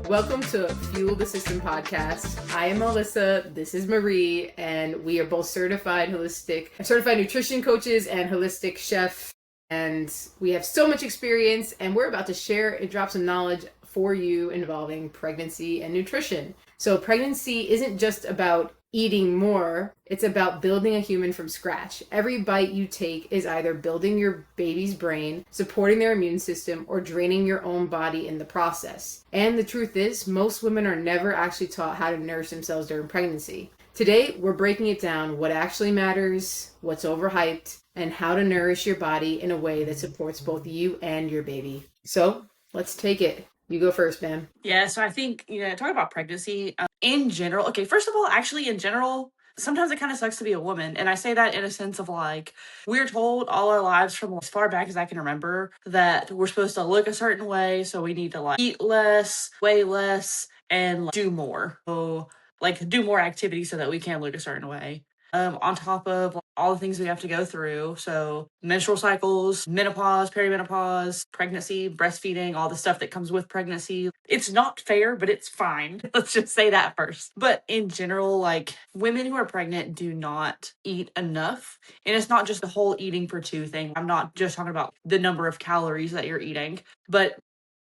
Welcome to Fuel the System podcast. I am Melissa, this is Marie, and we are both certified nutrition coaches and holistic chef. And we have so much experience, and we're about to share and drop some knowledge for you involving pregnancy and nutrition. So pregnancy isn't just about eating more, it's about building a human from scratch. Every bite you take is either building your baby's brain, supporting their immune system, or draining your own body in the process. And the truth is, most women are never actually taught how to nourish themselves during pregnancy. Today, we're breaking it down, what actually matters, what's overhyped, and how to nourish your body in a way that supports both you and your baby. So, let's take it. You go first, ma'am. Yeah, so I think, talking about pregnancy in general. Okay, first of all, actually, in general, sometimes it kind of sucks to be a woman. And I say that in a sense of like, we're told all our lives from as far back as I can remember that we're supposed to look a certain way. So we need to like eat less, weigh less, and like, do more. So like do more activities so that we can look a certain way. On top of all the things we have to go through. So menstrual cycles, menopause, perimenopause, pregnancy, breastfeeding, all the stuff that comes with pregnancy. It's not fair, but it's fine. Let's just say that first. But in general, like women who are pregnant do not eat enough. And it's not just the whole eating for two thing. I'm not just talking about the number of calories that you're eating, but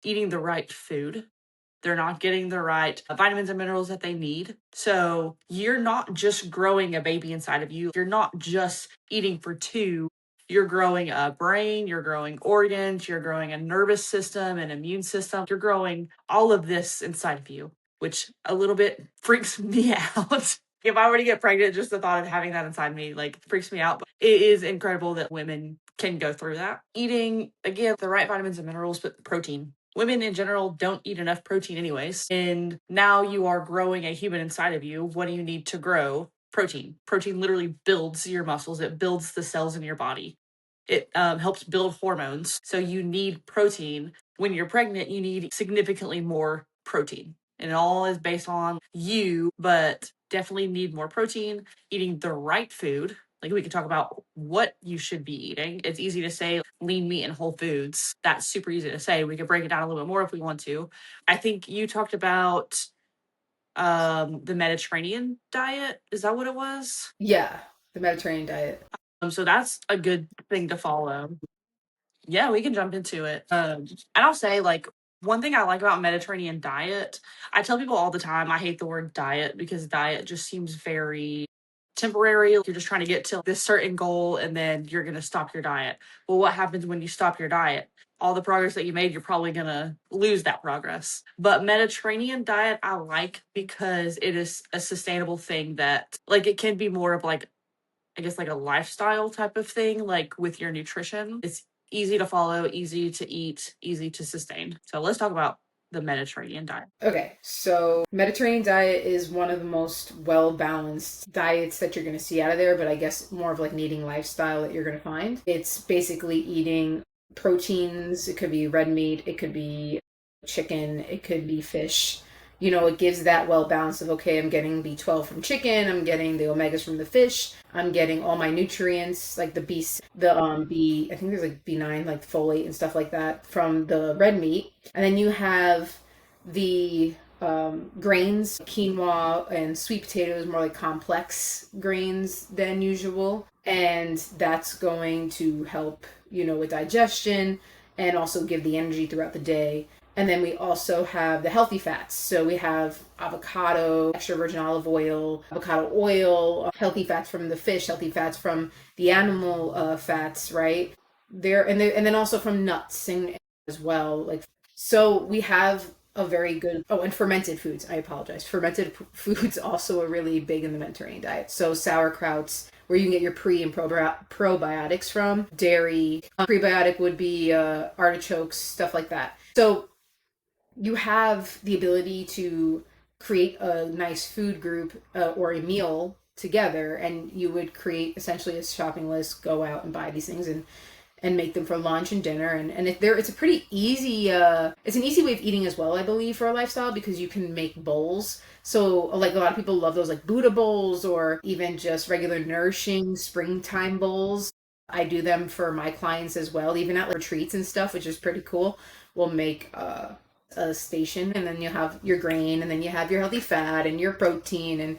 eating the right food. They're not getting the right vitamins and minerals that they need. So you're not just growing a baby inside of you. You're not just eating for two. You're growing a brain, you're growing organs, you're growing a nervous system, an immune system. You're growing all of this inside of you, which a little bit freaks me out. If I were to get pregnant, just the thought of having that inside me, like, freaks me out. But it is incredible that women can go through that. Eating, again, the right vitamins and minerals, but protein. Women in general don't eat enough protein anyways. And now you are growing a human inside of you. What do you need to grow? Protein. Protein literally builds your muscles. It builds the cells in your body. It helps build hormones. So you need protein. When you're pregnant, you need significantly more protein. And it all is based on you, but definitely need more protein, eating the right food. Like we could talk about what you should be eating. It's easy to say lean meat and whole foods. That's super easy to say. We could break it down a little bit more if we want to. I think you talked about the Mediterranean diet. Is that what it was? Yeah, the Mediterranean diet. So that's a good thing to follow. Yeah, we can jump into it. And I'll say, like, one thing I like about Mediterranean diet, I tell people all the time, I hate the word diet because diet just seems very temporary. You're just trying to get to this certain goal and then you're going to stop your diet. Well, what happens when you stop your diet? All the progress that you made, you're probably going to lose that progress. But Mediterranean diet, I like because it is a sustainable thing that, like, it can be more of like, I guess, like a lifestyle type of thing, like with your nutrition. It's easy to follow, easy to eat, easy to sustain. So let's talk about the Mediterranean diet. Okay, so Mediterranean diet is one of the most well-balanced diets that you're going to see out of there, but I guess more of like an eating lifestyle that you're going to find. It's basically eating proteins. It could be red meat, it could be chicken, it could be fish. You know, it gives that well balance of, okay, I'm getting B12 from chicken, I'm getting the omegas from the fish, I'm getting all my nutrients, like the B, I think there's like B9, like folate and stuff like that from the red meat. And then you have the grains, quinoa and sweet potatoes, more like complex grains than usual. And that's going to help, you know, with digestion and also give the energy throughout the day. And then we also have the healthy fats. So we have avocado, extra virgin olive oil, avocado oil, healthy fats from the fish, healthy fats from the animal fats, right? And then also from nuts and as well. Like, so we have a very good, and fermented foods. I apologize. Fermented foods also are really big in the Mediterranean diet. So sauerkrauts, where you can get your pre and probiotics from. Dairy, prebiotic would be artichokes, stuff like that. So you have the ability to create a nice food group or a meal together, and you would create essentially a shopping list, go out and buy these things and make them for lunch and dinner. And it's a pretty easy, it's an easy way of eating as well, I believe, for a lifestyle, because you can make bowls. So like a lot of people love those like Buddha bowls or even just regular Nourishing springtime bowls. I do them for my clients as well, even at retreats and stuff, which is pretty cool. We'll make a station, and then you have your grain, and then you have your healthy fat and your protein and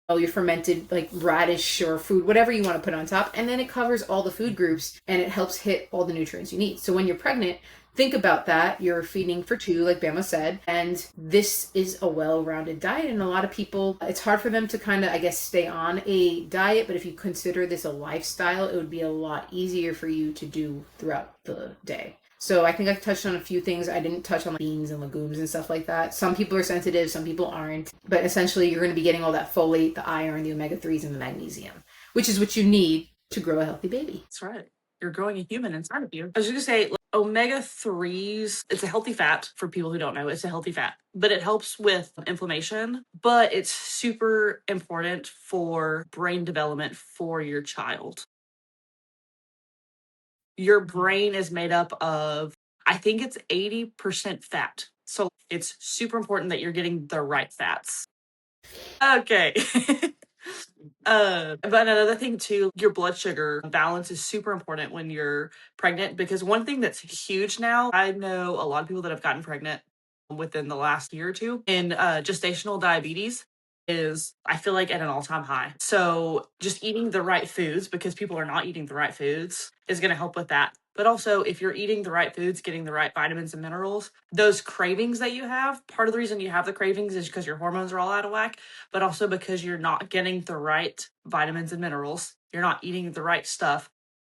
your fermented like radish or food, whatever you want to put on top, and then it covers all the food groups and it helps hit all the nutrients you need. So when you're pregnant, think about that. You're feeding for two, like Bama said, and this is a well-rounded diet. And a lot of people, it's hard for them to kind of, I guess, stay on a diet, but if you consider this a lifestyle, it would be a lot easier for you to do throughout the day. So I think I've touched on a few things. I didn't touch on like beans and legumes and stuff like that. Some people are sensitive, some people aren't. But essentially, you're going to be getting all that folate, the iron, the omega-3s, and the magnesium, which is what you need to grow a healthy baby. That's right. You're growing a human inside of you. I was going to say, like, omega-3s, it's a healthy fat for people who don't know. It's a healthy fat, but it helps with inflammation, but it's super important for brain development for your child. Your brain is made up of, I think it's 80% fat. So it's super important that you're getting the right fats. Okay. But another thing too, your blood sugar balance is super important when you're pregnant, because one thing that's huge now, I know a lot of people that have gotten pregnant within the last year or two, and gestational diabetes is, I feel like, at an all-time high. So just eating the right foods, because people are not eating the right foods, is going to help with that. But also, if you're eating the right foods, getting the right vitamins and minerals, those cravings that you have, part of the reason you have the cravings is because your hormones are all out of whack, but also because you're not getting the right vitamins and minerals. You're not eating the right stuff,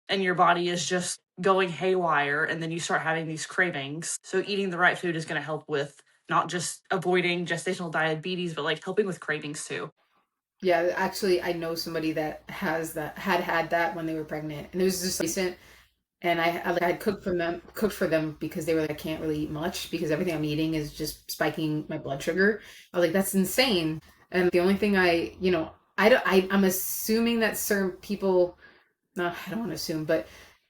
and your body is just going haywire, and then you start having these cravings. So eating the right food is going to help with not just avoiding gestational diabetes, but like helping with cravings too. Yeah, actually, I know somebody that has that, had that when they were pregnant, and it was just recent. And I had cooked for them because they were like, I can't really eat much because everything I'm eating is just spiking my blood sugar. I was like, that's insane. And the only thing I'm assuming that certain people, no, I don't want to assume, but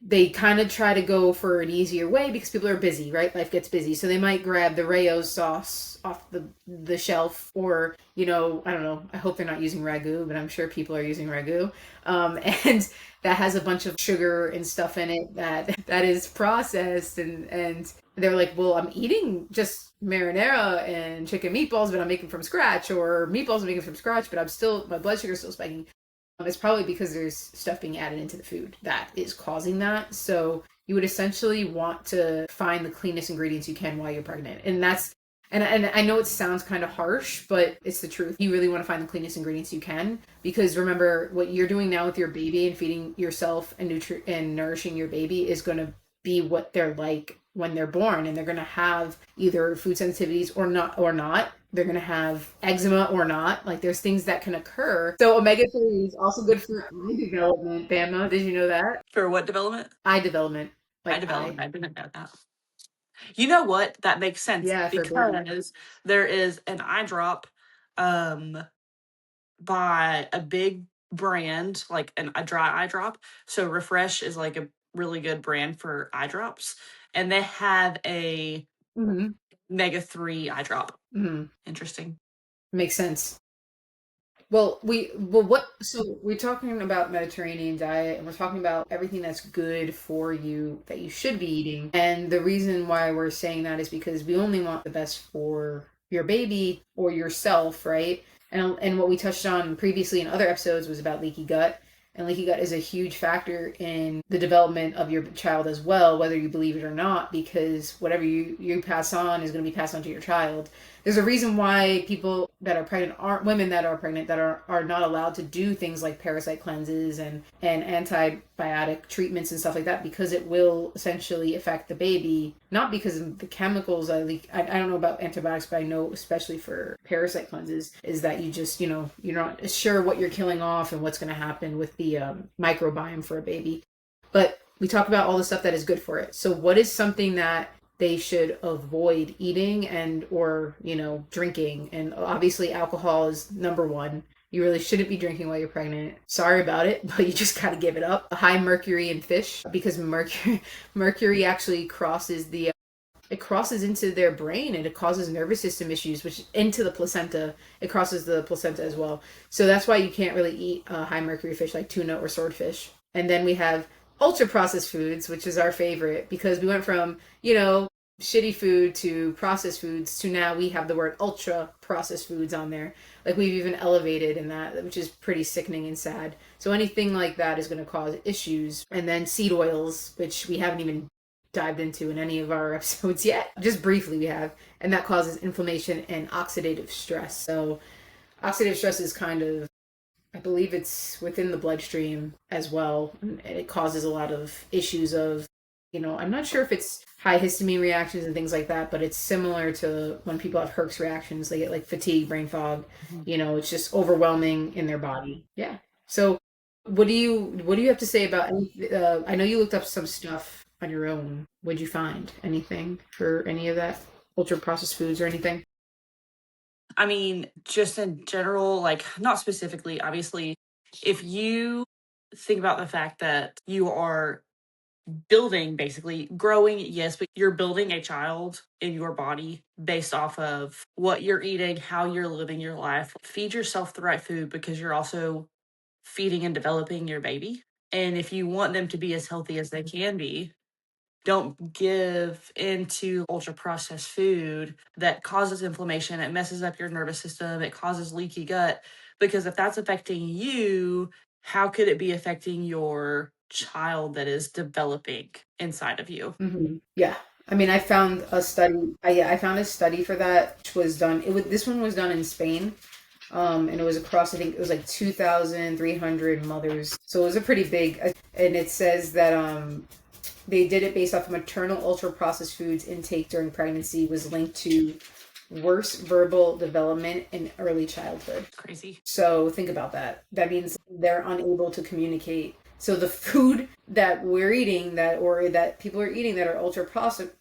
they kind of try to go for an easier way because people are busy, right? Life gets busy. So they might grab the Rayo's sauce off the shelf, or, I don't know. I hope they're not using ragu, but I'm sure people are using ragu. And that has a bunch of sugar and stuff in it that is processed, and they're like, well, I'm eating just marinara and chicken meatballs, but I'm making from scratch, or meatballs I'm making from scratch, but my blood sugar's still spiking. It's probably because there's stuff being added into the food that is causing that. So you would essentially want to find the cleanest ingredients you can while you're pregnant. And I know it sounds kind of harsh, but it's the truth. You really want to find the cleanest ingredients you can, because remember, what you're doing now with your baby and feeding yourself and nourishing your baby is going to be what they're like when they're born, and they're going to have either food sensitivities or not. They're going to have eczema or not. Like, there's things that can occur. So omega-3 is also good for eye development. Bama, did you know that? For what development? Eye development. Eye development. I didn't know that. You know what? That makes sense, Yeah, because there is an eye drop by a big brand, like a dry eye drop. So Refresh is like a really good brand for eye drops, and they have a omega-3 eye drop. Interesting. Makes sense. So we're talking about Mediterranean diet, and we're talking about everything that's good for you that you should be eating. And the reason why we're saying that is because we only want the best for your baby or yourself, right? And what we touched on previously in other episodes was about leaky gut. And leaky gut is a huge factor in the development of your child as well, whether you believe it or not, because whatever you pass on is going to be passed on to your child. There's a reason why people that are pregnant women that are pregnant that are not allowed to do things like parasite cleanses and antibiotic treatments and stuff like that, because it will essentially affect the baby, not because of the chemicals. I don't know about antibiotics, but I know especially for parasite cleanses is that you just, you're not sure what you're killing off and what's going to happen with the microbiome for a baby. But we talk about all the stuff that is good for it. So what is something that they should avoid eating or drinking? And obviously alcohol is number one. You really shouldn't be drinking while you're pregnant. Sorry about it, but you just got to give it up. High mercury in fish, because mercury actually crosses into their brain, and it causes nervous system issues, which into the placenta. It crosses the placenta as well. So that's why you can't really eat high mercury fish like tuna or swordfish. And then we have ultra processed foods, which is our favorite, because we went from, shitty food to processed foods to now we have the word ultra processed foods on there. Like we've even elevated in that, which is pretty sickening and sad. So anything like that is going to cause issues. And then seed oils, which we haven't even dived into in any of our episodes yet. Just briefly we have, and that causes inflammation and oxidative stress. So oxidative stress is kind of, I believe it's within the bloodstream as well, and it causes a lot of issues of, I'm not sure if it's high histamine reactions and things like that, but it's similar to when people have Herx reactions. They get like fatigue, brain fog. It's just overwhelming in their body. Yeah. So, what do you have to say about? I know you looked up some stuff on your own. What'd you find? Anything for any of that ultra processed foods or anything? I mean, just in general, like not specifically, obviously, if you think about the fact that you are building, basically growing, yes, but you're building a child in your body based off of what you're eating, how you're living your life. Feed yourself the right food because you're also feeding and developing your baby. And if you want them to be as healthy as they can be, don't give into ultra processed food that causes inflammation. It messes up your nervous system. It causes leaky gut. Because if that's affecting you, how could it be affecting your child that is developing inside of you? Yeah. I mean, I found a study. I found a study for that, which was done. This one was done in Spain, and it was across. I think it was like 2,300 mothers. So it was a pretty big. And it says that they did it based off of maternal ultra processed foods intake during pregnancy was linked to worse verbal development in early childhood. Crazy. So think about that. That means they're unable to communicate. So the food that we're eating that people are eating that are ultra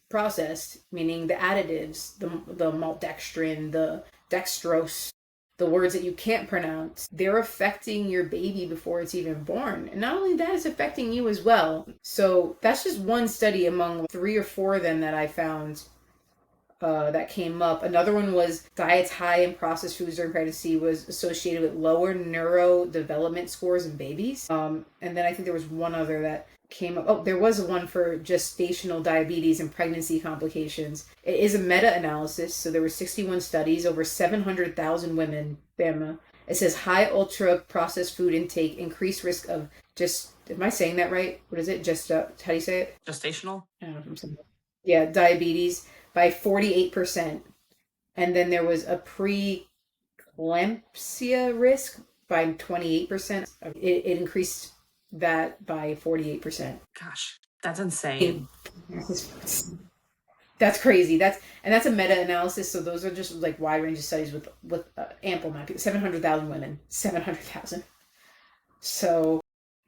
processed, meaning the additives, the maltodextrin, the dextrose, the words that you can't pronounce, they're affecting your baby before it's even born. And not only that, it's affecting you as well. So that's just one study among 3 or 4 of them that I found that came up. Another one was diets high in processed foods during pregnancy was associated with lower neurodevelopment scores in babies. And then I think there was one other that came up. Oh, there was one for gestational diabetes and pregnancy complications. It is a meta-analysis, so there were 61 studies, over 700,000 women. Bama. It says high ultra processed food intake, increased risk of am I saying that right? What is it? How do you say it? Gestational? I don't know if I'm saying that. Yeah, diabetes by 48%. And then there was a preeclampsia risk by 28%. It increased that by 48%. Gosh, that's insane. That's crazy. That's a meta-analysis. So those are just like wide range of studies with ample amount of people. 700,000 women. 700,000. So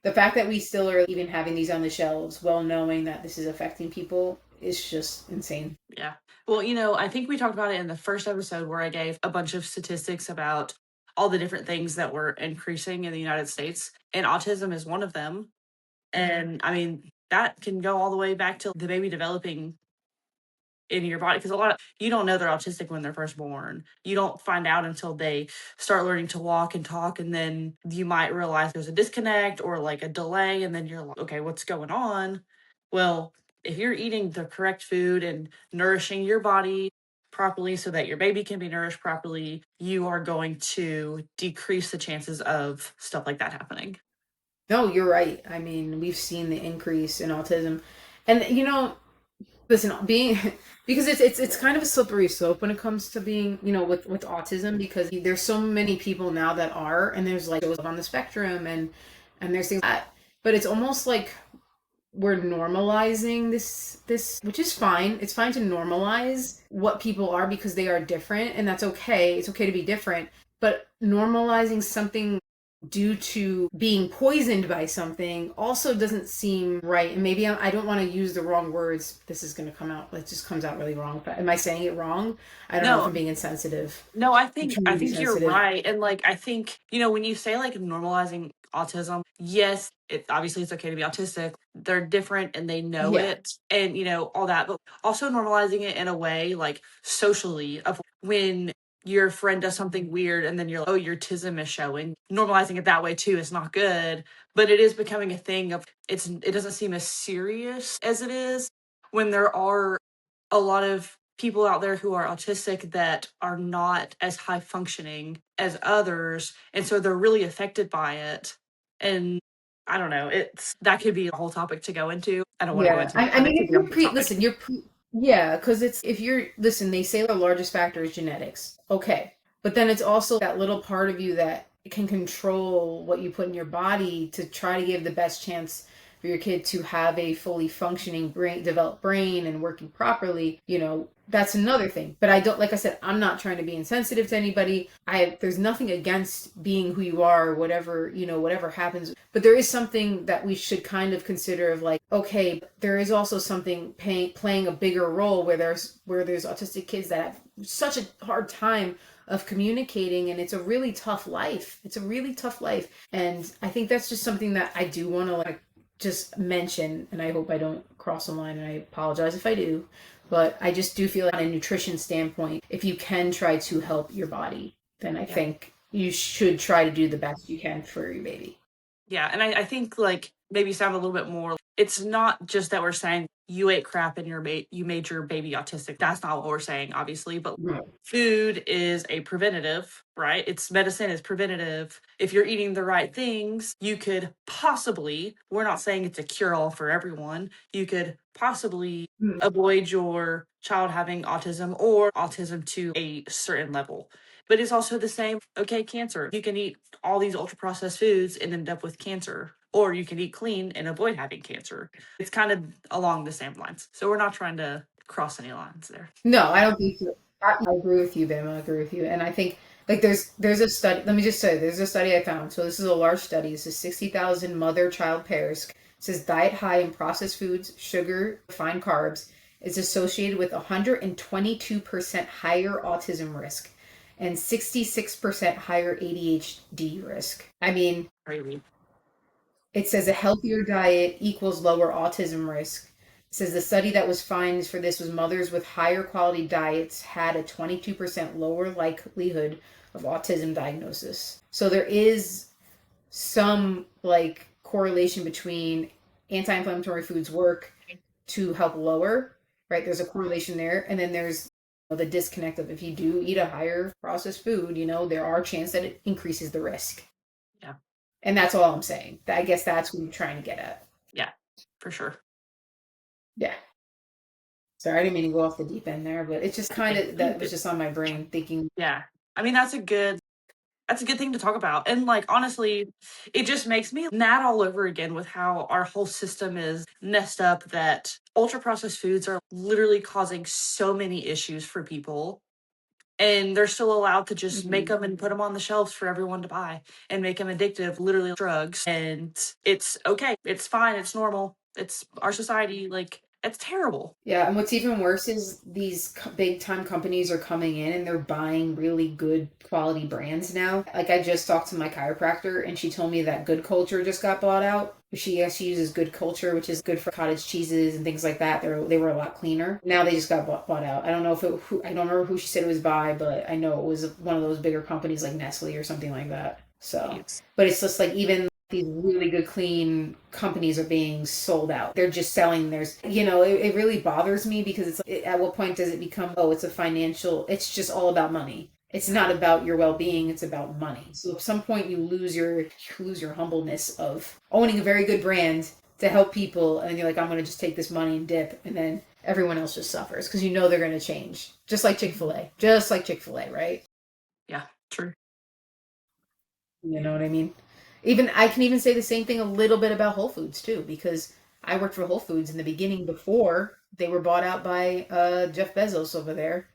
the fact that we still are even having these on the shelves, well knowing that this is affecting people, is just insane. Yeah. Well, I think we talked about it in the first episode where I gave a bunch of statistics about all the different things that were increasing in the United States, and autism is one of them. And I mean, that can go all the way back to the baby developing in your body because you don't know they're autistic when they're first born. You don't find out until they start learning to walk and talk, and then you might realize there's a disconnect or like a delay, and then you're like, okay, what's going on? Well, if you're eating the correct food and nourishing your body properly so that your baby can be nourished properly, you are going to decrease the chances of stuff like that happening. No, you're right. I mean, we've seen the increase in autism. And listen, being because it's kind of a slippery slope when it comes to being, with autism, because there's so many people now that are, and there's like those on the spectrum, and there's things like that. But it's almost like we're normalizing this, which is fine. It's fine to normalize what people are because they are different, and that's okay. It's okay to be different, but normalizing something due to being poisoned by something also doesn't seem right. And maybe I don't want to use the wrong words. This is going to come out, it just comes out really wrong. But am I saying it wrong? I don't know if I'm being insensitive. No, I think you're Sensitive. right. And like I think, when you say like normalizing autism, yes, it's okay to be autistic. They're different and they know Yeah. it and all that, but also normalizing it in a way like socially of when your friend does something weird and then you're like, oh, your autism is showing. Normalizing it that way too is not good, but it is becoming a thing of it doesn't seem as serious as it is when there are a lot of people out there who are autistic that are not as high functioning as others, and so they're really affected by it. And I don't know, it's that could be a whole topic to go into. I don't want to go Yeah, into it, I but it mean, could if be a you're whole topic. listen, yeah, because it's if you're listen, they say the largest factor is genetics. Okay, but then it's also that little part of you that can control what you put in your body to try to give the best chance for your kid to have a fully functioning brain, developed brain and working properly. That's another thing. But I don't, like I said, I'm not trying to be insensitive to anybody. There's nothing against being who you are, whatever, whatever happens. But there is something that we should kind of consider of like, okay, there is also something playing a bigger role where there's autistic kids that have such a hard time of communicating, and it's a really tough life. It's a really tough life. And I think that's just something that I do want to like just mention, and I hope I don't cross the line, and I apologize if I do. But I just do feel like on a nutrition standpoint, if you can try to help your body, then I Yeah. think you should try to do the best you can for your baby. Yeah, and I think like maybe sound a little bit more. It's not just that we're saying you ate crap and you made your baby autistic. That's not what we're saying, obviously. But Right. food is a preventative, right? It's medicine is preventative. If you're eating the right things, you could possibly. We're not saying it's a cure all for everyone. You could possibly Mm. avoid your child having autism or autism to a certain level. But it's also the same, okay, cancer. You can eat all these ultra processed foods and end up with cancer, or you can eat clean and avoid having cancer. It's kind of along the same lines. So we're not trying to cross any lines there. No, I don't think so. I agree with you, Bam. I agree with you. And I think like there's a study. Let me just say there's a study I found. So this is a large study. This is 60,000 mother-child pairs. It says diet high in processed foods, sugar, refined carbs is associated with 122% higher autism risk and 66% higher ADHD risk. I mean, Crazy. it says a healthier diet equals lower autism risk. It says the study that was finds for this was mothers with higher quality diets had a 22% lower likelihood of autism diagnosis. So there is some like correlation between anti-inflammatory foods work to help lower, right? There's a correlation there. And then there's the disconnect of if you do eat a higher processed food, there are chances that it increases the risk. Yeah. And that's all I'm saying. I guess that's what I'm trying to get at. Yeah, for sure. Yeah. Sorry, I didn't mean to go off the deep end there, but it's just kind of that was just on my brain thinking. Yeah. I mean, that's a good thing to talk about. And like honestly, it just makes me mad all over again with how our whole system is messed up that ultra processed foods are literally causing so many issues for people. And they're still allowed to just make them and put them on the shelves for everyone to buy and make them addictive, literally drugs. And it's okay. It's fine. It's normal. It's our society. Like, it's terrible. Yeah, and what's even worse is these big time companies are coming in and they're buying really good quality brands now. Like I just talked to my chiropractor and she told me that Good Culture just got bought out. She uses Good Culture, which is good for cottage cheeses and things like that. They were a lot cleaner. Now they just got bought out. I don't know I don't remember who she said it was by, but I know it was one of those bigger companies like Nestle or something like that. So, but it's just like even these really good clean companies are being sold out. They're just selling theirs. It really bothers me because at what point does it become, oh, it's just all about money. It's not about your well-being, it's about money. So at some point you lose your humbleness of owning a very good brand to help people, and you're like, I'm going to just take this money and dip, and then everyone else just suffers because they're going to change. Just like Chick-fil-A, right? Yeah, true. You know what I mean? Even I can even say the same thing a little bit about Whole Foods too, because I worked for Whole Foods in the beginning before they were bought out by Jeff Bezos over there,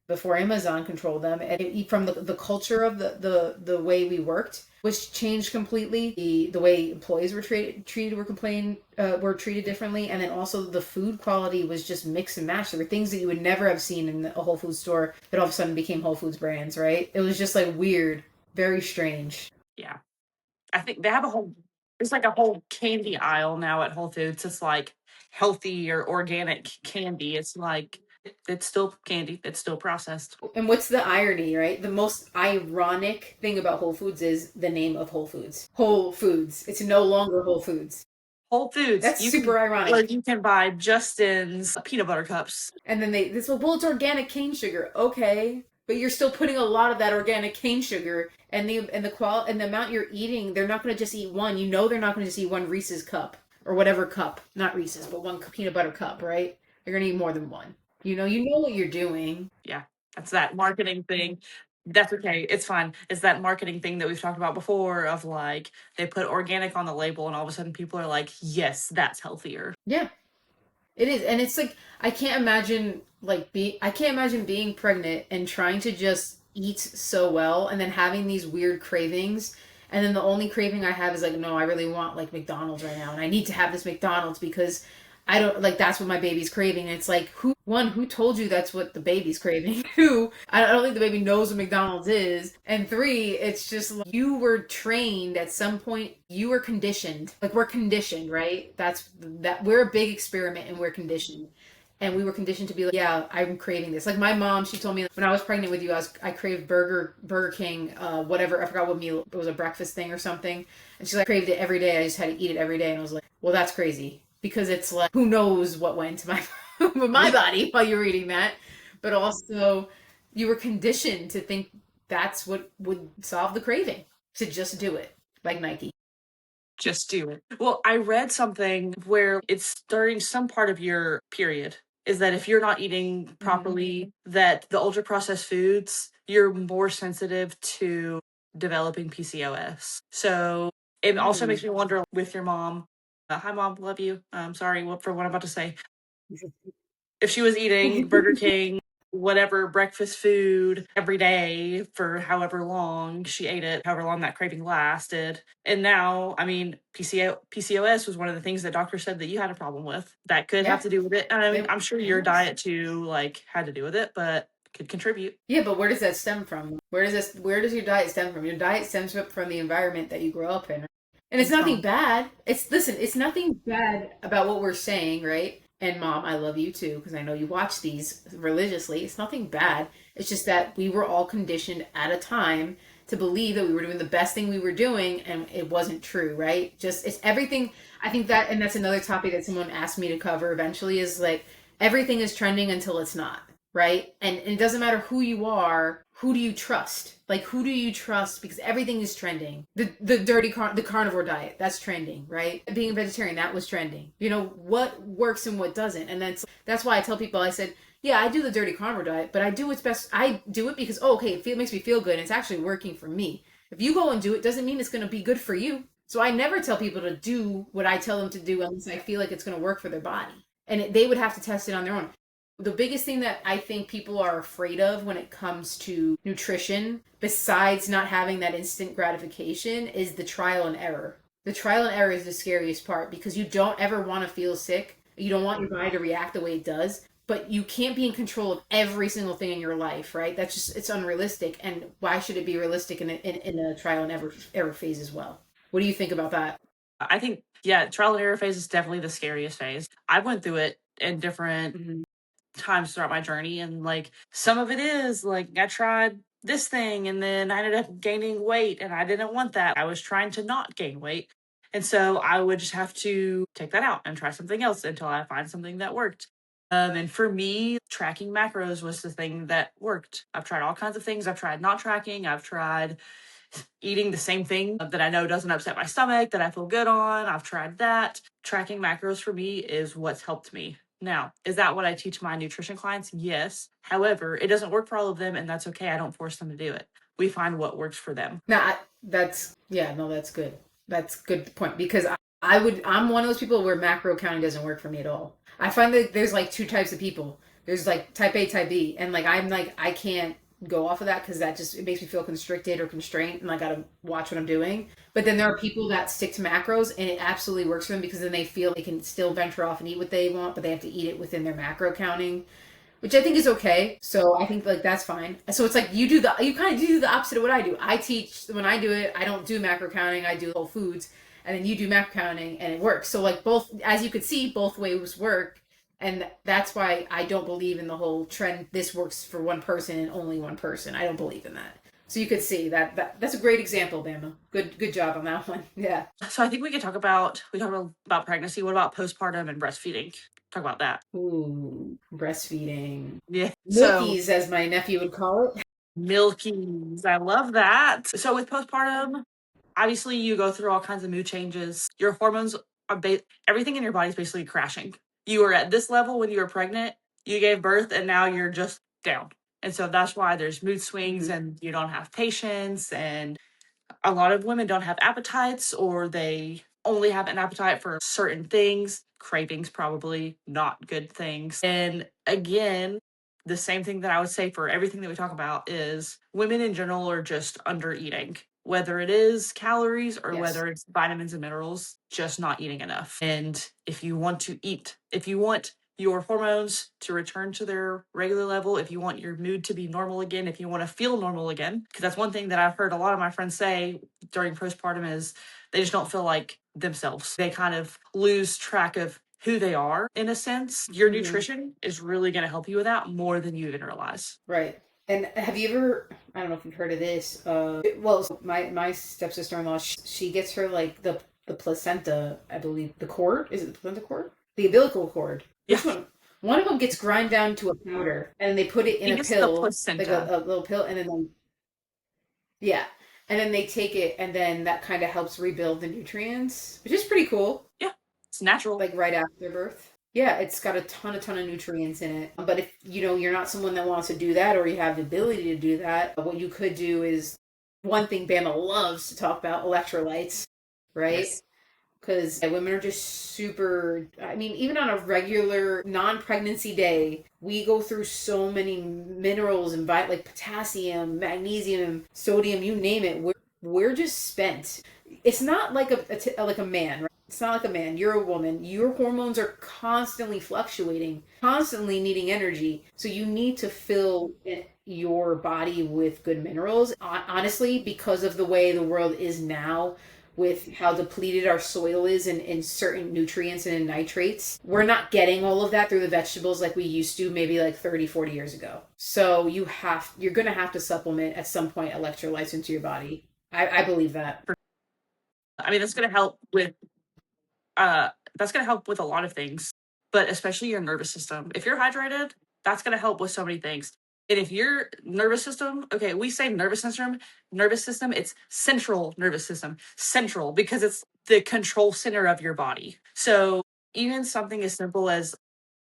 before Amazon controlled them, and from the culture of the way we worked was changed completely. The way employees were were treated differently, and then also the food quality was just mix and match. There were things that you would never have seen in a Whole Foods store that all of a sudden became Whole Foods brands, right? It was just like weird, very strange. Yeah. I think they have there's like a whole candy aisle now at Whole Foods. It's like healthy or organic candy. It's like, it's still candy. It's still processed. And what's the irony, right? The most ironic thing about Whole Foods is the name of Whole Foods. Whole Foods. It's no longer Whole Foods. Whole Foods, That's super ironic. or you can buy Justin's peanut butter cups. And then this, well, it's organic cane sugar. Okay. But you're still putting a lot of that organic cane sugar, and the amount you're eating, they're not going to just eat one. You know they're not going to just eat one Reese's cup or whatever cup, not Reese's, but one peanut butter cup, right? They're going to eat more than one. You know what you're doing. Yeah, that's that marketing thing. That's okay. It's fine. It's that marketing thing that we've talked about before of like they put organic on the label and all of a sudden people are like, yes, that's healthier. Yeah. It is, and it's like I can't imagine being pregnant and trying to just eat so well and then having these weird cravings, and then the only craving I have is like, no, I really want like McDonald's right now and I need to have this McDonald's because I don't like that's what my baby's craving. And it's like who told you that's what the baby's craving? Two, I don't think the baby knows what McDonald's is. And three, it's just like you were trained at some point, you were conditioned. Like we're conditioned, right? That we're a big experiment and we're conditioned. And we were conditioned to be like, yeah, I'm craving this. Like my mom, she told me when I was pregnant with you, I craved Burger King, whatever, I forgot what meal, it was a breakfast thing or something. And she's like, I craved it every day. I just had to eat it every day. And I was like, well, that's crazy. Because it's like, who knows what went into my body while you were eating that. But also, you were conditioned to think that's what would solve the craving, to just do it, like Nike. Just do it. Well, I read something where it's during some part of your period is that if you're not eating properly, that the ultra processed foods, you're more sensitive to developing PCOS. So it also makes me wonder with your mom. Hi, mom, love you. Sorry for what I'm about to say. If she was eating Burger King, whatever breakfast food every day for however long she ate it, however long that craving lasted. And now, I mean, PCOS was one of the things that doctor said that you had a problem with. That could have to do with it. And I mean, I'm sure your diet too, like, had to do with it, but could contribute. Yeah, but where does that stem from? Where does your diet stem from? Your diet stems from the environment that you grow up in. And it's nothing bad. It's nothing bad about what we're saying, right? And mom, I love you too, because I know you watch these religiously. It's nothing bad. It's just that we were all conditioned at a time to believe that we were doing the best thing we were doing, and it wasn't true, right? Just, it's everything. I think that, and that's another topic that someone asked me to cover eventually, is like everything is trending until it's not, right? And it doesn't matter who you are, who do you trust? Like, who do you trust? Because everything is trending. The carnivore diet, that's trending, right? Being a vegetarian, that was trending. You know, what works and what doesn't. And that's why I tell people, I said, yeah, I do the dirty carnivore diet, but I do what's best. I do it because, oh, okay, it makes me feel good and it's actually working for me. If you go and do it, doesn't mean it's going to be good for you. So I never tell people to do what I tell them to do unless I feel like it's going to work for their body. And they would have to test it on their own. The biggest thing that I think people are afraid of when it comes to nutrition, besides not having that instant gratification, is the trial and error. The trial and error is the scariest part because you don't ever want to feel sick. You don't want your body to react the way it does, but you can't be in control of every single thing in your life, right? That's just, it's unrealistic. And why should it be realistic in a trial and error phase as well? What do you think about that? I think, yeah, trial and error phase is definitely the scariest phase. I went through it in different times throughout my journey, and like some of it is like I tried this thing and then I ended up gaining weight and I didn't want that. I was trying to not gain weight, and so I would just have to take that out and try something else until I find something that worked. And for me, tracking macros was the thing that worked. I've tried all kinds of things. I've tried not tracking. I've tried eating the same thing that I know doesn't upset my stomach, that I feel good on. I've tried that. Tracking macros for me is what's helped me. Now, is that what I teach my nutrition clients? Yes. However, it doesn't work for all of them, and that's okay. I don't force them to do it. We find what works for them. That's good. That's a good point, because I'm one of those people where macro counting doesn't work for me at all. I find that there's like two types of people. There's like type A, type B, and like I can't go off of that because that just, it makes me feel constricted or constrained and I gotta watch what I'm doing. But then there are people that stick to macros and it absolutely works for them because then they feel they can still venture off and eat what they want, but they have to eat it within their macro counting, which I think is okay. So I think like that's fine. So it's like you kind of do the opposite of what I do. I teach, when I do it, I don't do macro counting, I do whole foods, and then you do macro counting and it works. So like both, as you could see, both ways work. And that's why I don't believe in the whole trend, this works for one person and only one person. I don't believe in that. So you could see that's a great example, Bama. Good job on that one. Yeah. So I think we could talk about pregnancy. What about postpartum and breastfeeding? Talk about that. Ooh, breastfeeding. Yeah. So Milkies, as my nephew would call it. milkies. I love that. So with postpartum, obviously you go through all kinds of mood changes. Your hormones are everything in your body is basically crashing. You were at this level when you were pregnant, you gave birth, and now you're just down. And so that's why there's mood swings and you don't have patience, and a lot of women don't have appetites, or they only have an appetite for certain things, cravings, probably not good things. And again, the same thing that I would say for everything that we talk about is women in general are just under eating, whether it is calories or Yes. whether it's vitamins and minerals, just not eating enough. And if you want to eat, if you want your hormones to return to their regular level, if you want your mood to be normal again, if you want to feel normal again, because that's one thing that I've heard a lot of my friends say during postpartum is they just don't feel like themselves. They kind of lose track of who they are in a sense. Your nutrition is really going to help you with that more than you even realize. Right. And have you ever, I don't know if you've heard of this, so my stepsister-in-law, she gets her like the placenta, I believe, the cord, is it the placenta cord? The umbilical cord. Yeah. Which one? One of them gets grind down to a powder and they put it in a It's the pill, like placenta. a little pill, and then yeah. And then they take it and then that kind of helps rebuild the nutrients, which is pretty cool. Yeah, it's natural. Like right after birth. Yeah, it's got a ton of nutrients in it. But if you're not someone that wants to do that or you have the ability to do that, what you could do is one thing Bama loves to talk about, electrolytes, right? Yes. Because women are just super, I mean, even on a regular non-pregnancy day, we go through so many minerals and like potassium, magnesium, sodium, you name it. We're just spent. It's not like like a man, right? It's not like a man. You're a woman. Your hormones are constantly fluctuating, constantly needing energy. So you need to fill your body with good minerals. Honestly, because of the way the world is now, with how depleted our soil is in certain nutrients and in nitrates, we're not getting all of that through the vegetables like we used to maybe like 30, 40 years ago. So you're going to have to supplement at some point electrolytes into your body. I believe that. I mean, that's going to help with a lot of things, but especially your nervous system. If you're hydrated, that's going to help with so many things. And if your nervous system, okay, we say nervous system, it's central nervous system, central, because it's the control center of your body. So even something as simple as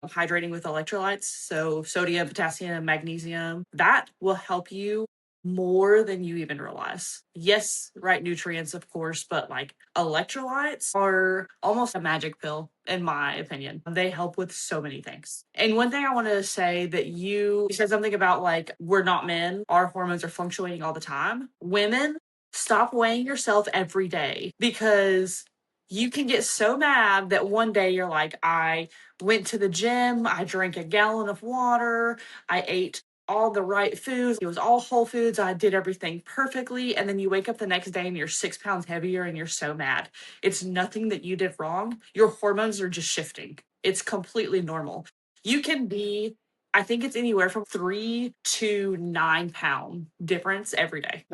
hydrating with electrolytes, so sodium, potassium, magnesium, that will help you more than you even realize. Yes, right nutrients, of course, but like electrolytes are almost a magic pill, in my opinion. They help with so many things. And one thing I want to say that you said something about like, we're not men, our hormones are fluctuating all the time. Women, stop weighing yourself every day, because you can get so mad that one day you're like, I went to the gym, I drank a gallon of water, I ate all the right foods. It was all whole foods. I did everything perfectly. And then you wake up the next day and you're 6 pounds heavier and you're so mad. It's nothing that you did wrong. Your hormones are just shifting. It's completely normal. You can be, I think it's anywhere from 3 to 9 pound difference every day.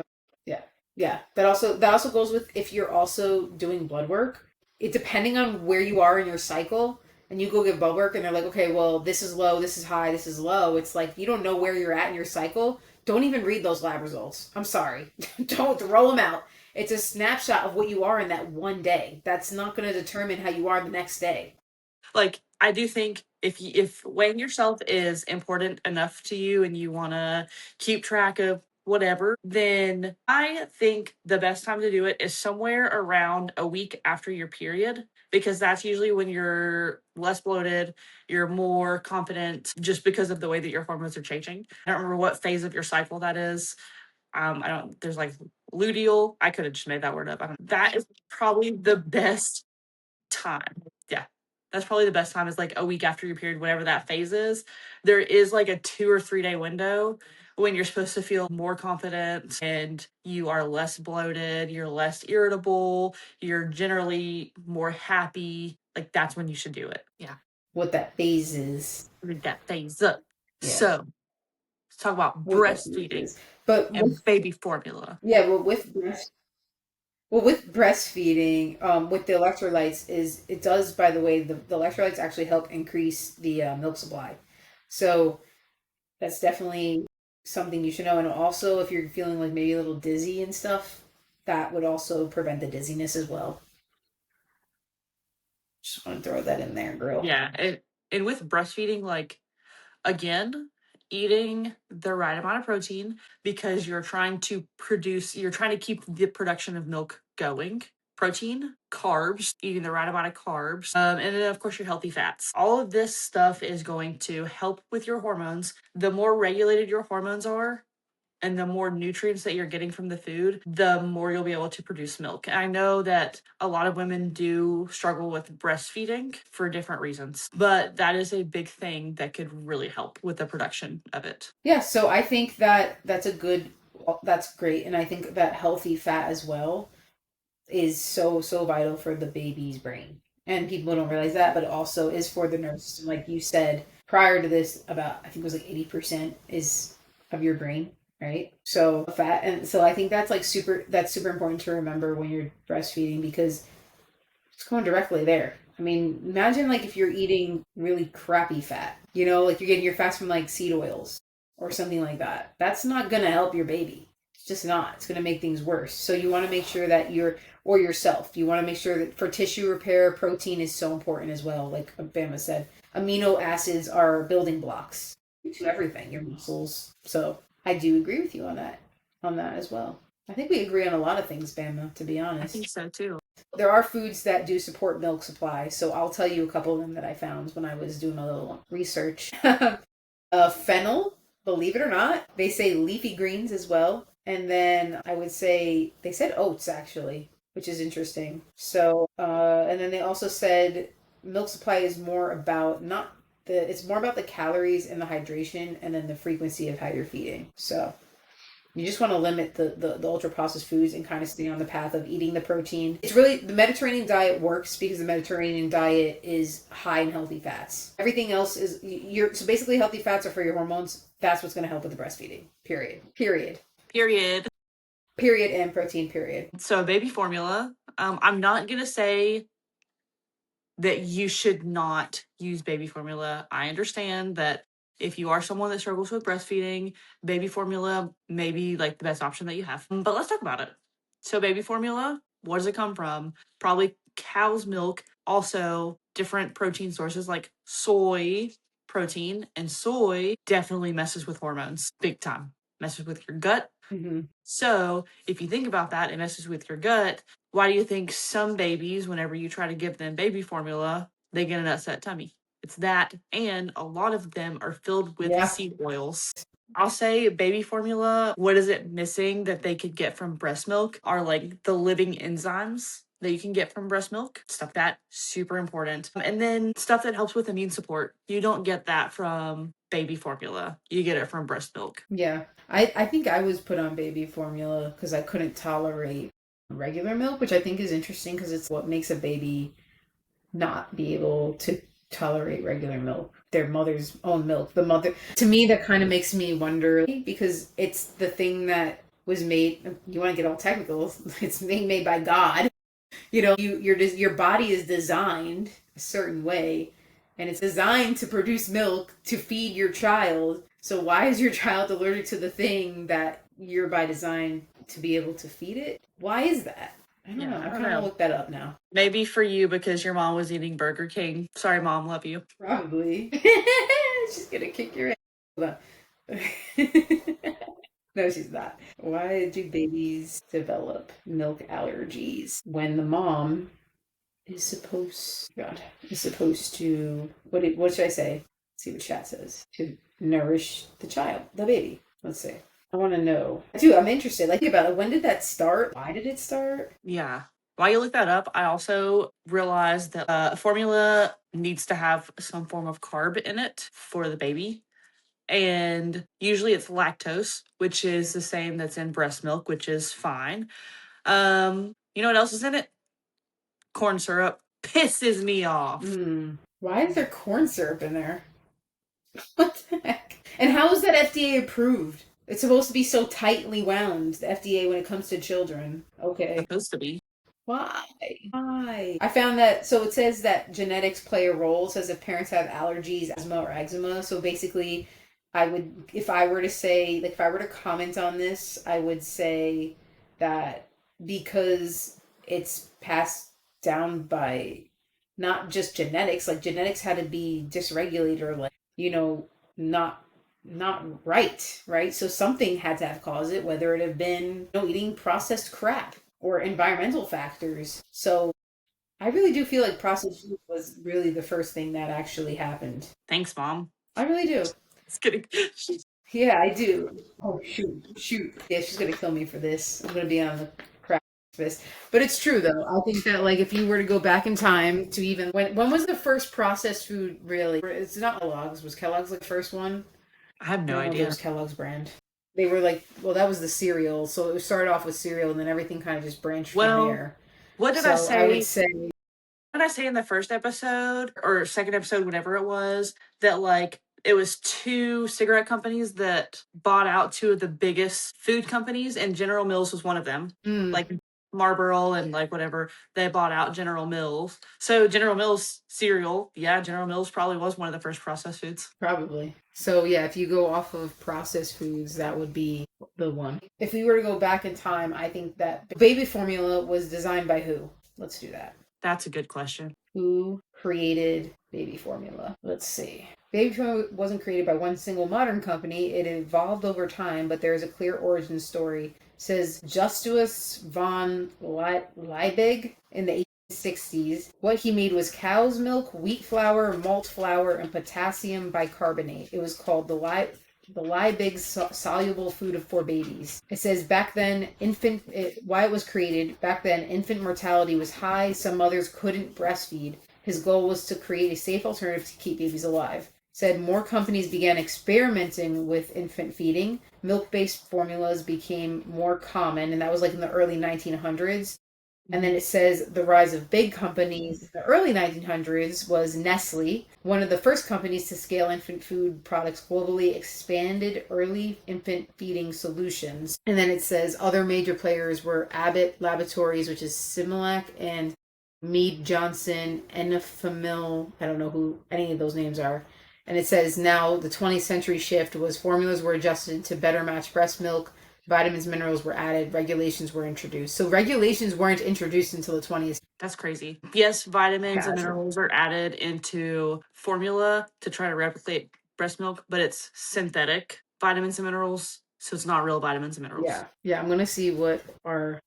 Yeah. Yeah. That also goes with if you're also doing blood work. It depending on where you are in your cycle, and you go give blood work and they're like, okay, well, this is low, this is high, this is low. It's like you don't know where you're at in your cycle. Don't even read those lab results. I'm sorry. Don't throw them out. It's a snapshot of what you are in that one day. That's not going to determine how you are the next day. Like, I do think if weighing yourself is important enough to you and you want to keep track of whatever, then I think the best time to do it is somewhere around a week after your period, because that's usually when you're less bloated, you're more confident, just because of the way that your hormones are changing. I don't remember what phase of your cycle that is. I don't, there's like luteal. I could have just made that word up. I don't, that is probably the best time. Yeah. That's probably the best time, is like a week after your period, whatever that phase is. There is like a 2 or 3 day window when you're supposed to feel more confident and you are less bloated, you're less irritable, you're generally more happy. Like, that's when you should do it. Yeah. What that phase is. Read that phase up. Yeah. So Let's talk about what that breastfeeding is. But and baby formula. yeah, with breastfeeding, with the electrolytes is it does, by the way, the electrolytes actually help increase the milk supply. So that's definitely something you should know. And also, if you're feeling like maybe a little dizzy and stuff, that would also prevent the dizziness as well. Just want to throw that in there, girl. Yeah, and with breastfeeding, like again, eating the right amount of protein because you're trying to keep the production of milk going. Protein, carbs, eating the right amount of carbs, and then of course your healthy fats. All of this stuff is going to help with your hormones. The more regulated your hormones are, and the more nutrients that you're getting from the food, the more you'll be able to produce milk. And I know that a lot of women do struggle with breastfeeding for different reasons, but that is a big thing that could really help with the production of it. Yeah, so I think that's great. And I think that healthy fat as well is so vital for the baby's brain. And people don't realize that, but it also is for the nervous system. Like you said prior to this, about I think it was like 80% is of your brain, right? So fat, and so I think that's super important to remember when you're breastfeeding because it's going directly there. I mean, imagine like if you're eating really crappy fat, like you're getting your fats from like seed oils or something like that. That's not going to help your baby. It's just not. It's going to make things worse. So you want to make sure that or yourself, you want to make sure that for tissue repair, protein is so important as well. Like Bama said, amino acids are building blocks to everything, your muscles. So I do agree with you on that as well. I think we agree on a lot of things, Bama, to be I think honest. so too. There are foods that do support milk supply, so I'll tell you a couple of them that I found when I was doing a little research. Fennel, believe it or not, they say leafy greens as well, and then I would say they said oats actually, which is interesting. So, and then they also said milk supply is more about not it's more about the calories and the hydration, and then the frequency of how you're feeding. So you just want to limit the ultra processed foods and kind of stay on the path of eating the protein. It's really the Mediterranean diet works because the Mediterranean diet is high in healthy fats. Everything else is so basically healthy fats are for your hormones. That's what's going to help with the breastfeeding. Period. Period. Period. Period and protein. Period. So baby formula. I'm not gonna say that you should not use baby formula. I understand that if you are someone that struggles with breastfeeding, baby formula may be like the best option that you have. But let's talk about it. So, baby formula, what does it come from? Probably cow's milk, also different protein sources like soy protein, and soy definitely messes with hormones big time, messes with your gut. Mm-hmm. So, if you think about that, it messes with your gut. Why do you think some babies, whenever you try to give them baby formula, they get an upset tummy? It's that, and a lot of them are filled with Yeah. seed oils. I'll say baby formula, what is it missing that they could get from breast milk are like the living enzymes that you can get from breast milk. Stuff that super important. And then stuff that helps with immune support. You don't get that from baby formula. You get it from breast milk. Yeah. I think I was put on baby formula because I couldn't tolerate regular milk, which I think is interesting because it's what makes a baby not be able to tolerate regular milk, their mother's own milk. The mother, to me, that kind of makes me wonder because it's the thing that was made. You want to get all technical? It's being made by God. Your body is designed a certain way, and it's designed to produce milk to feed your child. So why is your child allergic to the thing that you're by design to be able to feed it? Why is that? I don't know. I kind of want to look that up now. Maybe for you because your mom was eating Burger King. Sorry, Mom, love you. Probably. She's gonna kick your ass. Hold on. No, she's not. Why do babies develop milk allergies when the mom is supposed to what should I say? Let's see what chat says. To nourish the child, the baby. Let's see. I want to know. Dude, I'm interested. Like, think about it. When did that start? Why did it start? Yeah. While you look that up, I also realized that formula needs to have some form of carb in it for the baby. And usually it's lactose, which is the same that's in breast milk, which is fine. You know what else is in it? Corn syrup. Pisses me off. Why is there corn syrup in there? What the heck? And how is that FDA approved? It's supposed to be so tightly wound, the FDA, when it comes to children. Okay. Supposed to be. Why? Why? I found that, so it says that genetics play a role. It says if parents have allergies, asthma, or eczema. So basically, I would, if I were to say, like, if I were to comment on this, I would say that because it's passed down by not just genetics, like, genetics had to be dysregulated or, like, not right? So something had to have caused it, whether it have been eating processed crap or environmental factors. So I really do feel like processed food was really the first thing that actually happened. Thanks, Mom. I really do. Just kidding. Yeah, I do. Oh, shoot. Yeah, she's gonna kill me for this. I'm gonna be on the crap for this. But it's true though. I think that, like, if you were to go back in time to even when was the first processed food really? It's not Kellogg's. Was Kellogg's like the first one? I have I no don't know if it idea. was Kellogg's brand. They were like, well, that was the cereal. So it started off with cereal, and then everything kind of just branched from Well, there. what did I So I would say? say, What did I say in the first episode or second episode, whatever it was, that like it was two cigarette companies that bought out two of the biggest food companies, and General Mills was one of them. mm, Like Marlboro and like whatever, they bought out General Mills. So General Mills cereal, yeah, General Mills probably was one of the first processed foods. probably. So yeah, if you go off of processed foods, that would be the one. If we were to go back in time, I think that baby formula was designed by who? Let's do that. That's a good question. Who created baby formula? Let's see. Baby formula wasn't created by one single modern company. It evolved over time, but there is a clear origin story. It says Justus von Liebig in the 1860s. What he made was cow's milk, wheat flour, malt flour, and potassium bicarbonate. It was called the Liebig soluble food for babies. It says why it was created. Back then, infant mortality was high. Some mothers couldn't breastfeed. His goal was to create a safe alternative to keep babies alive. Said more companies began experimenting with infant feeding. Milk-based formulas became more common, and that was like in the early 1900s. And then it says the rise of big companies in the early 1900s was Nestle, one of the first companies to scale infant food products globally, expanded early infant feeding solutions. And then it says other major players were Abbott Laboratories, which is Similac, and Mead Johnson, Enfamil. I don't know who any of those names are. And it says now the 20th century shift was formulas were adjusted to better match breast milk. Vitamins, minerals were added, regulations were introduced. So regulations weren't introduced until the 20th. That's crazy. Yes, vitamins and Has minerals are added into formula to try to replicate breast milk, but it's synthetic vitamins and minerals, so it's not real vitamins and minerals. Yeah, I'm gonna see what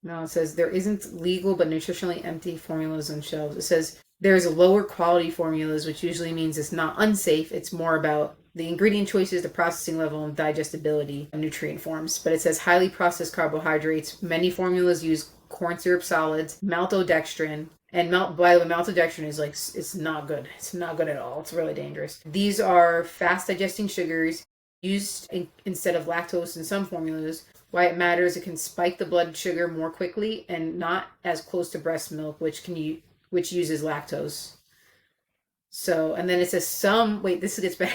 now it says there isn't legal but nutritionally empty formulas on shelves. It says there's lower quality formulas, which usually means it's not unsafe. It's more about the ingredient choices, the processing level, and digestibility of nutrient forms. But it says highly processed carbohydrates. Many formulas use corn syrup solids, maltodextrin, and by the way, maltodextrin is like, it's not good. It's not good at all. It's really dangerous. These are fast digesting sugars used instead of lactose in some formulas. Why it matters, it can spike the blood sugar more quickly and not as close to breast milk, which uses lactose. So, and then it says this gets better.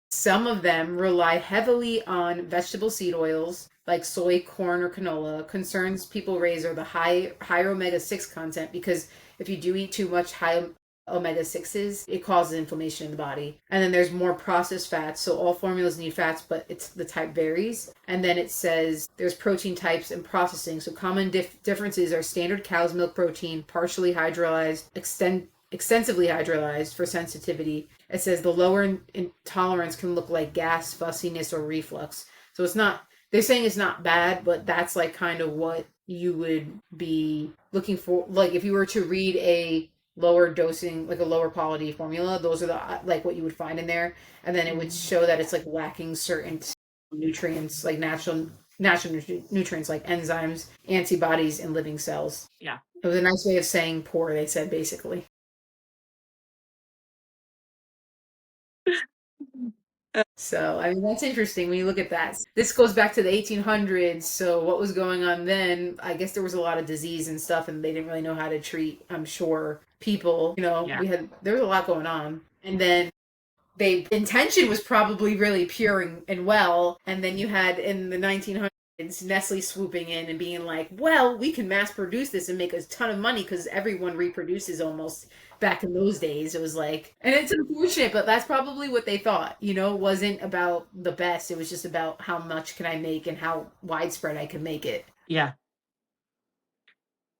Some of them rely heavily on vegetable seed oils like soy, corn, or canola. Concerns people raise are the higher omega-6 content, because if you do eat too much high omega-6s, it causes inflammation in the body. And then there's more processed fats. So all formulas need fats, but the type varies. And then it says there's protein types and processing. So common differences are standard cow's milk protein, partially hydrolyzed, extensively hydrolyzed for sensitivity. It says the lower intolerance can look like gas, fussiness, or reflux. So they're saying it's not bad, but that's like kind of what you would be looking for. Like if you were to read a lower dosing, like a lower quality formula, those are like what you would find in there. And then it would show that it's like lacking certain nutrients, like natural nutrients like enzymes, antibodies, and living cells. Yeah. It was a nice way of saying poor, they said, basically. So, I mean, that's interesting when you look at that. This goes back to the 1800s. So, what was going on then? I guess there was a lot of disease and stuff, and they didn't really know how to treat, I'm sure, people. Yeah. There was a lot going on. And then they intention was probably really pure and well, and then you had in the 1900s Nestle swooping in and being like, well, we can mass produce this and make a ton of money because everyone reproduces almost. Back in those days, it was like, and it's unfortunate, but that's probably what they thought. It wasn't about the best. It was just about how much can I make and how widespread I can make it. Yeah.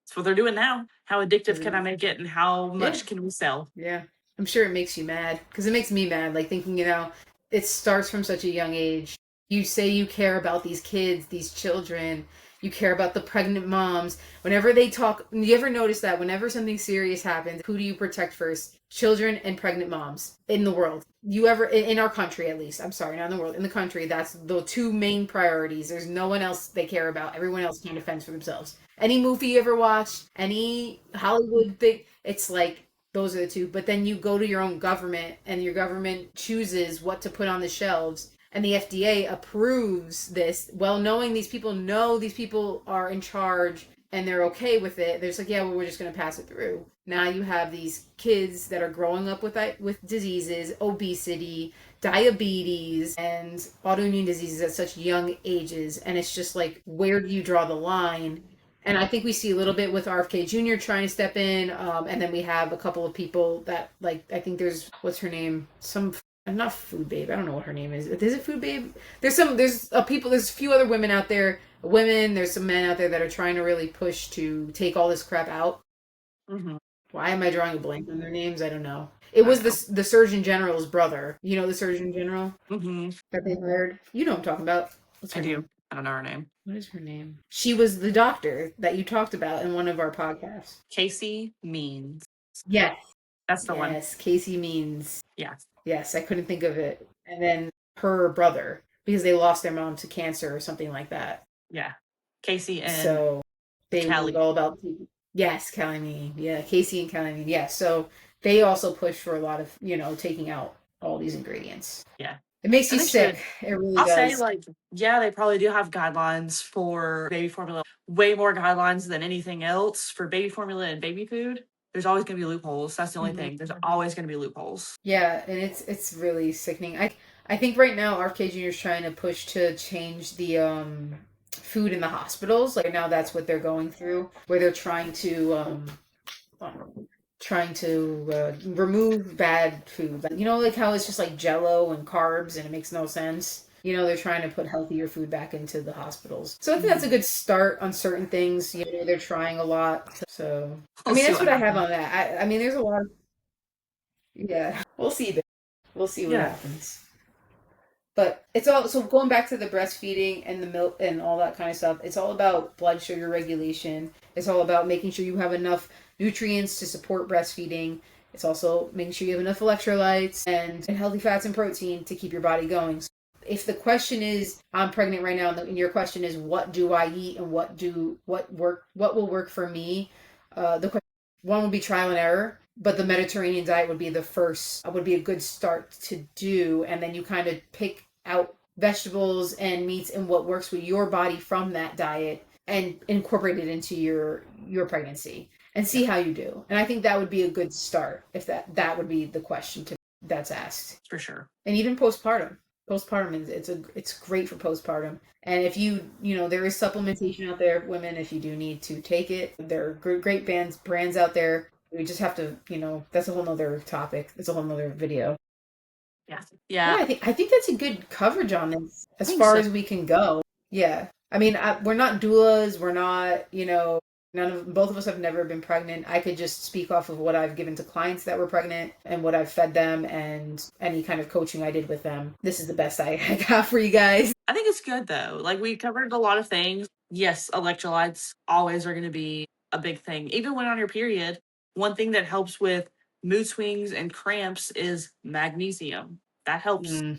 That's what they're doing now. How addictive can I Because make it and how yeah, much can we sell? yeah. I'm sure it makes you mad because it makes me mad. Like thinking, it starts from such a young age. You say you care about these kids, these children. You care about the pregnant moms. Whenever they talk, you ever notice that whenever something serious happens, who do you protect first? Children and pregnant moms in the world. You ever, in our country at least, I'm sorry, not in the world, in the country, that's the two main priorities. There's no one else they care about. Everyone else kind of fends for themselves. Any movie you ever watch, any Hollywood thing, it's like those are the two. But then you go to your own government and your government chooses what to put on the shelves and the FDA approves this, well, knowing these people know these people are in charge and they're okay with it. They're just like, yeah, well, we're just going to pass it through. Now you have these kids that are growing up with diseases, obesity, diabetes, and autoimmune diseases at such young ages. And it's just like, where do you draw the line? And I think we see a little bit with RFK Jr. trying to step in, and then we have a couple of people that, like, I think there's, what's her name? Not Food Babe. I don't know what her name is. Is it Food Babe? There's a few other women out there, there's some men out there that are trying to really push to take all this crap out. Mm-hmm. Why am I drawing a blank on their names? I don't know. It was the Surgeon General's brother. You know the Surgeon General Mm-hmm. that they hired? You know what I'm talking about. What's her I do. name? I don't know her name. What is her name? She was the doctor that you talked about in one of our podcasts. Casey Means. Yes. That's the one. Yes, Casey Means. Yeah. Yes, I couldn't think of it. And then her brother, because they lost their mom to cancer or something like that. Yeah. Casey and So they were Callie. all about, yes, Calamine. Yeah, Casey and Calamine. Yeah, so they also push for a lot of, taking out all these ingredients. Yeah. It makes you And they sick. should. It really I'll say, does. like, yeah, they probably do have guidelines for baby formula. Way more guidelines than anything else for baby formula and baby food. There's always going to be loopholes. That's the only thing. There's always going to be loopholes. Yeah, and it's really sickening. I think right now RFK Jr. is trying to push to change the food in the hospitals. Like now that's what they're going through, where they're trying to remove bad food. Like, like how it's just like Jello and carbs and it makes no sense. They're trying to put healthier food back into the hospitals. So I think that's a good start on certain things. They're trying a lot. So I We'll mean see that's what what I have happens. on that. I mean there's a lot of, yeah. We'll see that. We'll see what Yeah. happens. But it's all, so going back to the breastfeeding and the milk and all that kind of stuff, it's all about blood sugar regulation. It's all about making sure you have enough nutrients to support breastfeeding. It's also making sure you have enough electrolytes and healthy fats and protein to keep your body going. So if the question is, I'm pregnant right now, and your question is, what do I eat and what will work for me? The question, one would be trial and error, but the Mediterranean diet would be would be a good start to do, and then you kind of pick out vegetables and meats and what works with your body from that diet and incorporate it into your pregnancy and see Yeah. how you do. And I think that would be a good start if that would be the question that's asked. For sure. And even postpartum. Postpartum is it's great for postpartum. And if there is supplementation out there, women, if you do need to take it, there are great brands out there. We just have to, that's a whole nother topic. It's a whole nother video. Yeah. Yeah, Yeah. I think that's a good coverage on this I as think far so. as we can go. Yeah. I mean, we're not doulas. We're not, both of us have never been pregnant. I could just speak off of what I've given to clients that were pregnant and what I've fed them and any kind of coaching I did with them. This is the best I got for you guys. I think it's good though. Like we covered a lot of things. Yes, electrolytes always are going to be a big thing. Even when on your period, one thing that helps with mood swings and cramps is magnesium. That helps. Mm,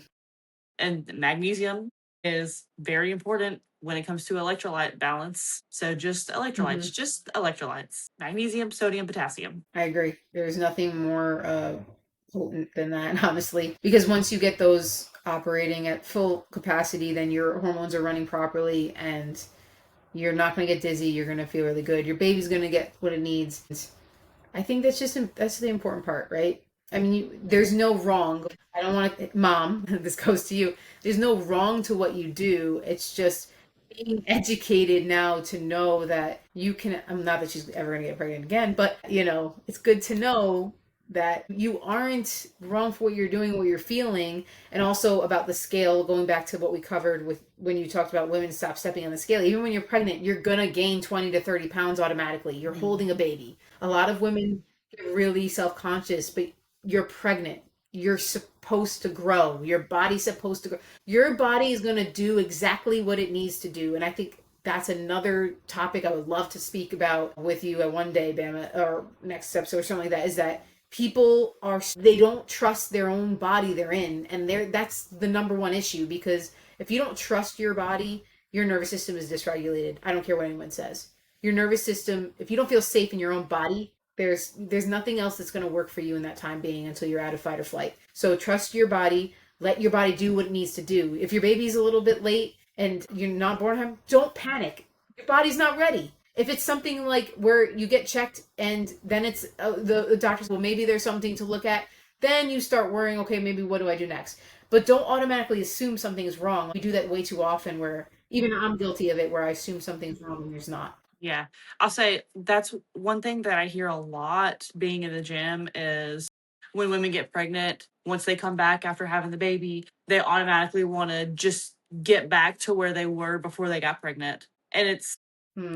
And magnesium is very important when it comes to electrolyte balance. So hmm just electrolytes. Magnesium, sodium, potassium. I agree. There's nothing more potent than that, honestly, because once you get those operating at full capacity, then your hormones are running properly and you're not going to get dizzy. You're going to feel really good. Your baby's going to get what it needs. I think that's the important part, right? I mean, there's no wrong. I don't want to, mom, this goes to you. There's no wrong to what you do. It's just being educated now to know that you can, I'm not that she's ever going to get pregnant again, but it's good to know that you aren't wrong for what you're doing, what you're feeling, and also about the scale, going back to what we covered with when you talked about women stop stepping on the scale. Even when you're pregnant, you're going to gain 20 to 30 pounds automatically. You're holding a baby. A lot of women get really self-conscious, but you're pregnant. You're supposed to grow. Your body's supposed to grow. Your body is going to do exactly what it needs to do. And I think that's another topic I would love to speak about with you at one day, Bama, or next episode or something like that, is that people they don't trust their own body they're in. And that's the number one issue, because if you don't trust your body, your nervous system is dysregulated. I don't care what anyone says. Your nervous system, if you don't feel safe in your own body, there's nothing else that's going to work for you in that time being until you're out of fight or flight. So trust your body. Let your body do what it needs to do. If your baby's a little bit late and you're not born home, don't panic. Your body's not ready. If it's something like where you get checked and then it's the doctors, well, maybe there's something to look at, then you start worrying, okay, maybe what do I do next? But don't automatically assume something is wrong. We do that way too often, where even I'm guilty of it, where I assume something's wrong and there's not. Yeah. I'll say that's one thing that I hear a lot being in the gym is when women get pregnant, once they come back after having the baby, they automatically want to just get back to where they were before they got pregnant. And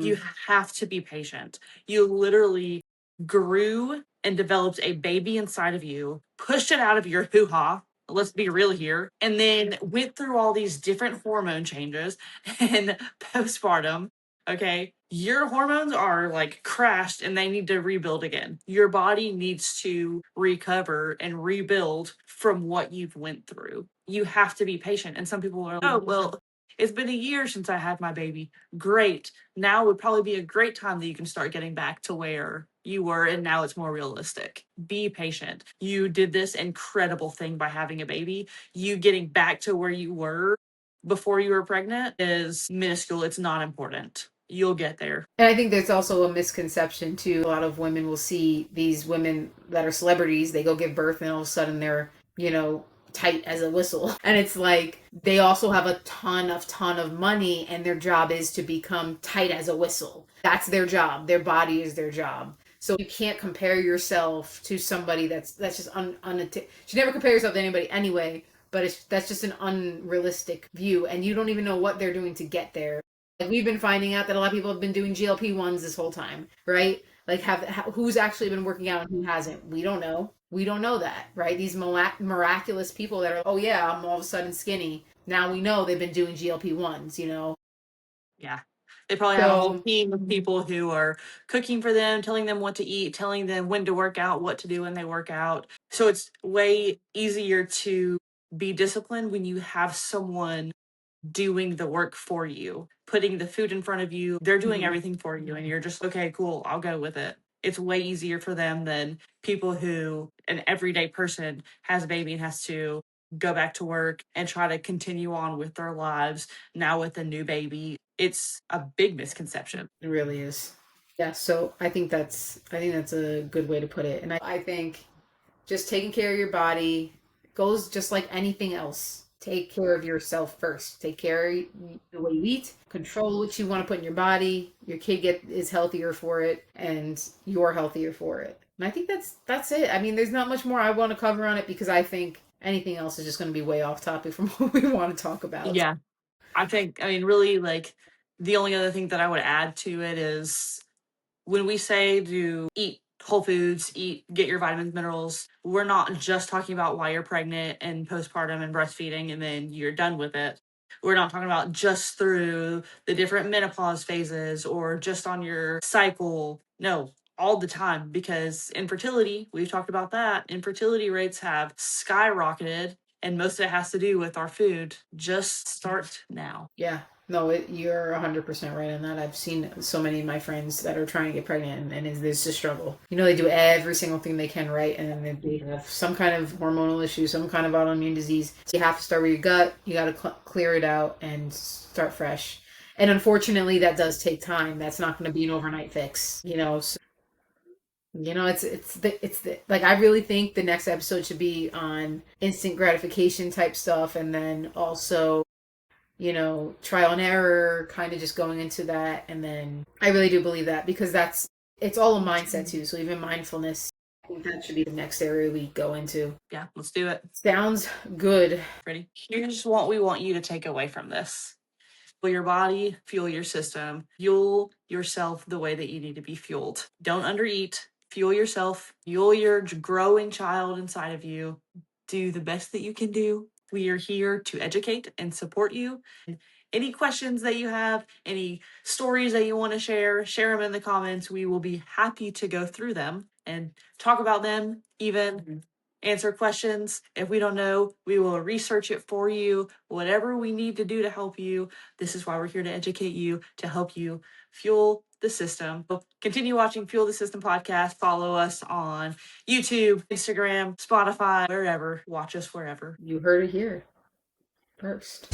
you have to be patient. You literally grew and developed a baby inside of you, pushed it out of your hoo ha. Let's be real here. And then went through all these different hormone changes and postpartum. Okay. Your hormones are like crashed and they need to rebuild again. Your body needs to recover and rebuild from what you've went through. You have to be patient. And some people are like, oh, well, it's been a year since I had my baby. Great. Now would probably be a great time that you can start getting back to where you were, and now it's more realistic. Be patient. You did this incredible thing by having a baby. You getting back to where you were before you were pregnant is minuscule. It's not important. You'll get there. And I think there's also a misconception too. A lot of women will see these women that are celebrities, they go give birth and all of a sudden they're, tight as a whistle. And it's like they also have a ton of money and their job is to become tight as a whistle. That's their job. Their body is their job. So you can't compare yourself to somebody that's just you should never compare yourself to anybody anyway, but that's just an unrealistic view, and you don't even know what they're doing to get there. Like we've been finding out that a lot of people have been doing GLP-1s this whole time, right? Like who's actually been working out and who hasn't? We don't know. We don't know that, right? These miraculous people that are, oh yeah, I'm all of a sudden skinny. Now we know they've been doing GLP-1s. Yeah. They probably have a whole team of people who are cooking for them, telling them what to eat, telling them when to work out, what to do when they work out. So it's way easier to be disciplined when you have someone doing the work for you, putting the food in front of you. They're doing everything for you, and you're just, okay, cool, I'll go with it. It's way easier for them than people who, an everyday person, has a baby and has to go back to work and try to continue on with their lives now with a new baby. It's a big misconception. It really is. Yeah, so I think that's a good way to put it. And I think just taking care of your body goes just like anything else. Take care of yourself first. Take care of the way you eat. Control what you want to put in your body. Your kid is healthier for it, and you're healthier for it. And I think that's it. I mean, there's not much more I want to cover on it because I think anything else is just going to be way off topic from what we want to talk about. Yeah. I mean, really, like, the only other thing that I would add to it is when we say to eat whole foods, get your vitamins, minerals, we're not just talking about while you're pregnant and postpartum and breastfeeding and then you're done with it. We're not talking about just through the different menopause phases or just on your cycle. No, all the time, because infertility, we've talked about that. Infertility rates have skyrocketed, and most of it has to do with our food. Just start now. Yeah. No, you're 100% right on that. I've seen so many of my friends that are trying to get pregnant, and it's a struggle. They do every single thing they can right, and then they have some kind of hormonal issue, some kind of autoimmune disease. So you have to start with your gut. You got to clear it out and start fresh. And unfortunately, that does take time. That's not going to be an overnight fix. So You know, it's the like I really think the next episode should be on instant gratification type stuff, and then also, you know, trial and error, kind of just going into that. And then I really do believe that, because it's all a mindset too. So even mindfulness, I think that should be the next area we go into. Yeah, let's do it. Sounds good. Ready? Here's what we want you to take away from this. Fuel your body, fuel your system, fuel yourself the way that you need to be fueled. Don't undereat, fuel yourself, fuel your growing child inside of you. Do the best that you can do. We are here to educate and support you. Any questions that you have, any stories that you want to share them in the comments. We will be happy to go through them and talk about them, even answer questions. If we don't know, we will research it for you. Whatever we need to do to help you. This is why we're here, to educate you, to help you fuel the system. So continue watching Fuel the System podcast. Follow us on YouTube, Instagram, Spotify, wherever. Watch us wherever. You heard it here first.